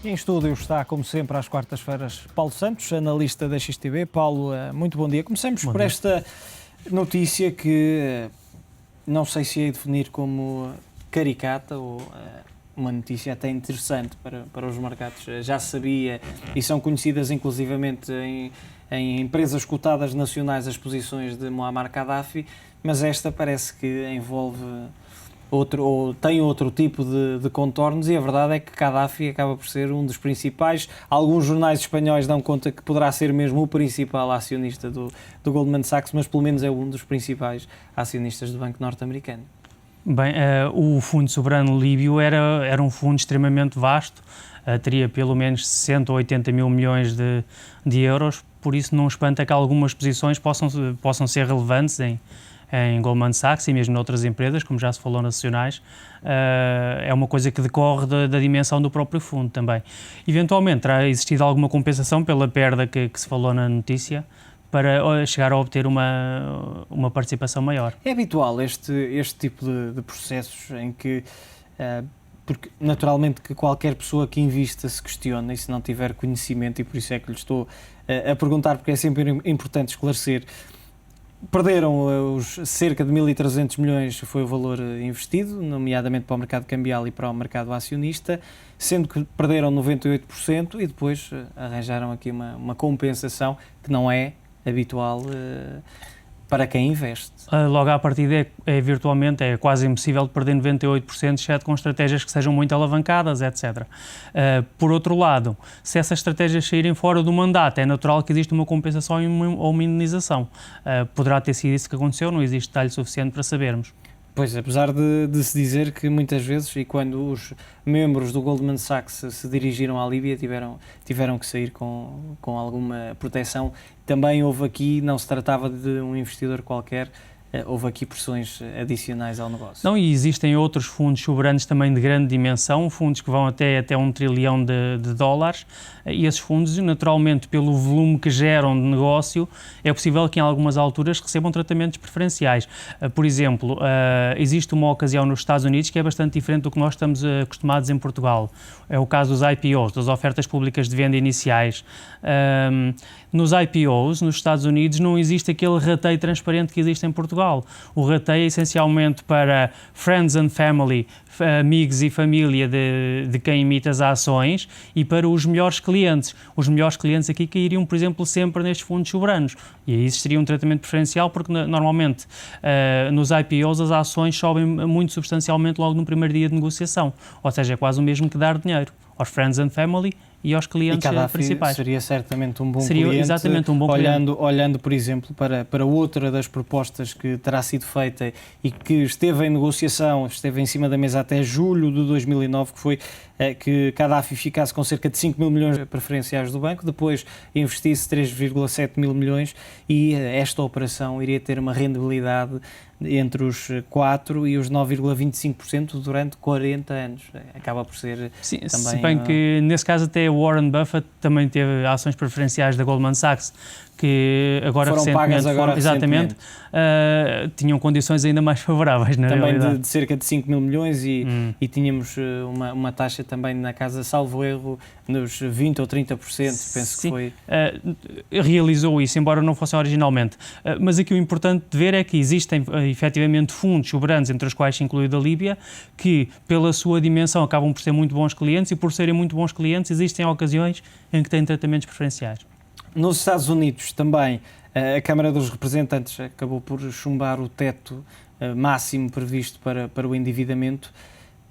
Em estúdio está, como sempre, às quartas-feiras, Paulo Santos, analista da XTB. Paulo, muito bom dia. Começamos por esta notícia que não sei se é definir como caricata ou uma notícia até interessante para os mercados. Já se sabia, e são conhecidas inclusivamente em empresas cotadas nacionais, as posições de Muammar Gaddafi, mas esta parece que envolve ou tem outro tipo de contornos, e a verdade é que Gaddafi acaba por ser um dos principais. Alguns jornais espanhóis dão conta que poderá ser mesmo o principal acionista do Goldman Sachs, mas pelo menos é um dos principais acionistas do banco norte-americano. Bem, o Fundo Soberano Líbio era um fundo extremamente vasto, teria pelo menos 60 ou 80 mil milhões de euros, por isso não espanta que algumas posições possam ser relevantes em Goldman Sachs e mesmo noutras empresas, como já se falou nacionais. É uma coisa que decorre da dimensão do próprio fundo também. Eventualmente terá existido alguma compensação pela perda que se falou na notícia, para chegar a obter uma participação maior. É habitual este tipo de processos em que, porque naturalmente que qualquer pessoa que invista se questiona, e se não tiver conhecimento, e por isso é que lhe estou a perguntar, porque é sempre importante esclarecer. Perderam os cerca de 1.300 milhões, foi o valor investido, nomeadamente para o mercado cambial e para o mercado acionista, sendo que perderam 98% e depois arranjaram aqui uma compensação que não é habitual para quem investe. Logo à partida virtualmente é quase impossível de perder 98%, exceto com estratégias que sejam muito alavancadas, etc. Por outro lado, se essas estratégias saírem fora do mandato, é natural que exista uma compensação ou uma indenização. Poderá ter sido isso que aconteceu, não existe detalhe suficiente para sabermos. Pois, apesar de se dizer que muitas vezes, e quando os membros do Goldman Sachs se dirigiram à Líbia, tiveram que sair com alguma proteção. Também houve aqui, não se tratava de um investidor qualquer, houve aqui pressões adicionais ao negócio. Não, e existem outros fundos soberanos também de grande dimensão, fundos que vão até $1 trilhão, e esses fundos, naturalmente, pelo volume que geram de negócio, é possível que em algumas alturas recebam tratamentos preferenciais. Por exemplo, existe uma ocasião nos Estados Unidos que é bastante diferente do que nós estamos acostumados em Portugal. É o caso dos IPOs, das ofertas públicas de venda iniciais. Nos IPOs, nos Estados Unidos, não existe aquele rateio transparente que existe em Portugal. O rateio é essencialmente para friends and family, amigos e família de quem emite as ações, e para os melhores clientes. Os melhores clientes aqui cairiam, por exemplo, sempre nestes fundos soberanos. E aí existiria um tratamento preferencial, porque normalmente nos IPOs as ações sobem muito substancialmente logo no primeiro dia de negociação. Ou seja, é quase o mesmo que dar dinheiro aos friends and family e aos clientes principais. Seria certamente um bom cliente. Exatamente um bom cliente. Olhando, por exemplo, para outra das propostas que terá sido feita e que esteve em negociação, esteve em cima da mesa até julho de 2009, que foi que Gaddafi ficasse com cerca de 5 mil milhões preferenciais do banco, depois investisse 3,7 mil milhões, e esta operação iria ter uma rendibilidade entre os 4% e os 9,25% durante 40 anos. Acaba por ser também... Se bem que, nesse caso, até Warren Buffett também teve ações preferenciais da Goldman Sachs, que agora foram pagas agora exatamente, tinham condições ainda mais favoráveis, na também realidade. de cerca de 5 mil milhões e tínhamos uma taxa também na casa, salvo erro, nos 20% ou 30%, penso que foi. Realizou isso, embora não fosse originalmente. Mas aqui o importante de ver é que existem efetivamente fundos soberanos, entre os quais se inclui a Líbia, que pela sua dimensão acabam por ser muito bons clientes, e por serem muito bons clientes existem ocasiões em que têm tratamentos preferenciais. Nos Estados Unidos também, a Câmara dos Representantes acabou por chumbar o teto máximo previsto para o endividamento.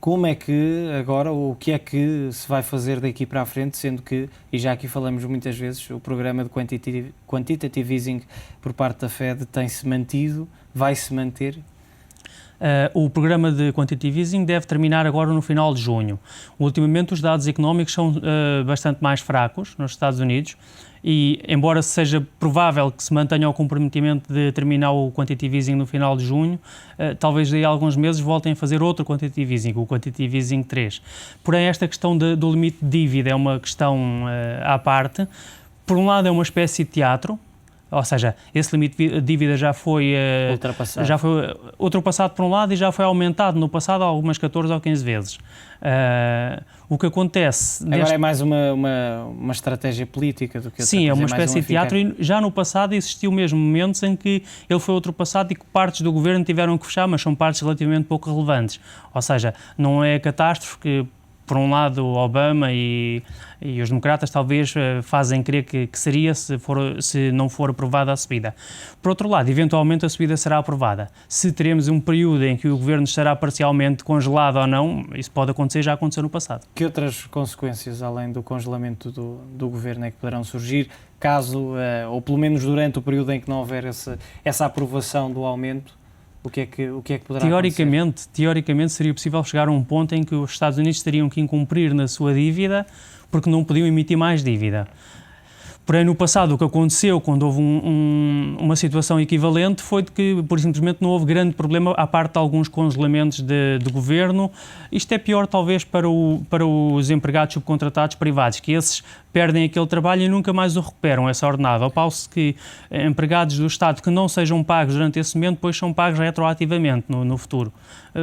Como é que agora, ou o que é que se vai fazer daqui para a frente, sendo que, e já aqui falamos muitas vezes, o programa de quantitative easing por parte da Fed tem-se mantido, vai-se manter? O programa de quantitative easing deve terminar agora no final de junho. Ultimamente os dados económicos são bastante mais fracos nos Estados Unidos, e embora seja provável que se mantenha o comprometimento de terminar o quantitative easing no final de junho, talvez daí a alguns meses voltem a fazer outro quantitative easing, o quantitative easing 3. Porém, esta questão do limite de dívida é uma questão à parte. Por um lado é uma espécie de teatro, ou seja, esse limite de dívida já foi ultrapassado por um lado e já foi aumentado no passado algumas 14 ou 15 vezes. O que acontece... Agora é mais uma estratégia política do que outra Sim, coisa, é uma espécie de teatro, e já no passado existiu mesmo momentos em que ele foi ultrapassado e que partes do governo tiveram que fechar, mas são partes relativamente pouco relevantes. Ou seja, não é catástrofe que, por um lado, Obama e os democratas talvez fazem crer que seria se não for aprovada a subida. Por outro lado, eventualmente a subida será aprovada. Se teremos um período em que o governo estará parcialmente congelado ou não, isso pode acontecer, já aconteceu no passado. Que outras consequências, além do congelamento do governo, é que poderão surgir, caso, ou pelo menos durante o período em que não houver essa aprovação do aumento? O que é que poderá acontecer? Teoricamente seria possível chegar a um ponto em que os Estados Unidos teriam que incumprir na sua dívida porque não podiam emitir mais dívida. Porém, no passado, o que aconteceu quando houve uma situação equivalente foi de que, por simplesmente, não houve grande problema à parte de alguns congelamentos de governo. Isto é pior, talvez, para os empregados subcontratados privados, que esses perdem aquele trabalho e nunca mais o recuperam, essa ordenada. Ao passo que empregados do Estado que não sejam pagos durante esse momento, depois são pagos retroativamente no futuro.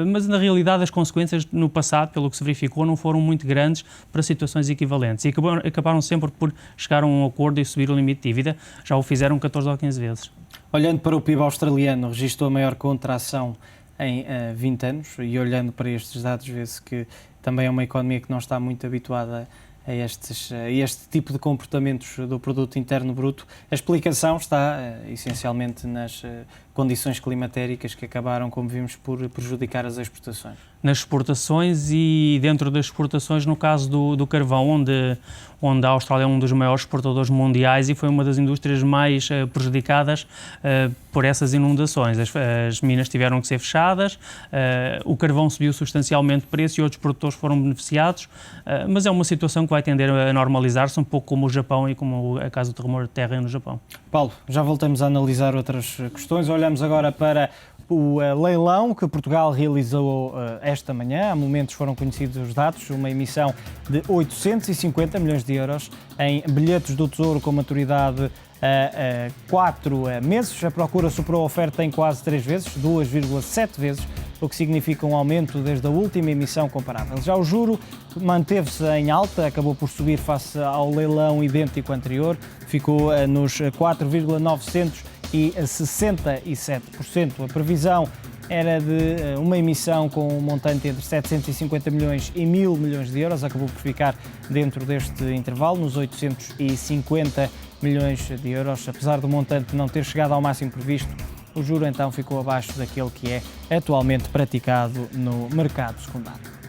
Mas, na realidade, as consequências no passado, pelo que se verificou, não foram muito grandes para situações equivalentes. E acabaram sempre por chegar a um acordo e subir o limite de dívida. Já o fizeram 14 ou 15 vezes. Olhando para o PIB australiano, registrou a maior contração em 20 anos e olhando para estes dados vê-se que também é uma economia que não está muito habituada a este tipo de comportamentos do produto interno bruto. A explicação está essencialmente nas condições climatéricas que acabaram, como vimos, por prejudicar as exportações. Nas exportações e dentro das exportações, no caso do carvão, onde a Austrália é um dos maiores exportadores mundiais e foi uma das indústrias mais prejudicadas por essas inundações. As minas tiveram que ser fechadas, o carvão subiu substancialmente de preço e outros produtores foram beneficiados, mas é uma situação que vai tender a normalizar-se, um pouco como o Japão e como a caso do tremor de terra no Japão. Paulo, já voltamos a analisar outras questões. Olhamos agora para o leilão que Portugal realizou esta manhã. Há momentos foram conhecidos os dados, uma emissão de 850 milhões de euros em bilhetes do Tesouro com maturidade a 4 meses. A procura superou a oferta em quase 3 vezes, 2,7 vezes, o que significa um aumento desde a última emissão comparável. Já o juro manteve-se em alta, acabou por subir face ao leilão idêntico anterior, ficou nos 4,967%. A previsão era de uma emissão com um montante entre 750 milhões e 1.000 milhões de euros, acabou por ficar dentro deste intervalo, nos 850 milhões de euros, apesar do montante não ter chegado ao máximo previsto. O juro então ficou abaixo daquele que é atualmente praticado no mercado secundário.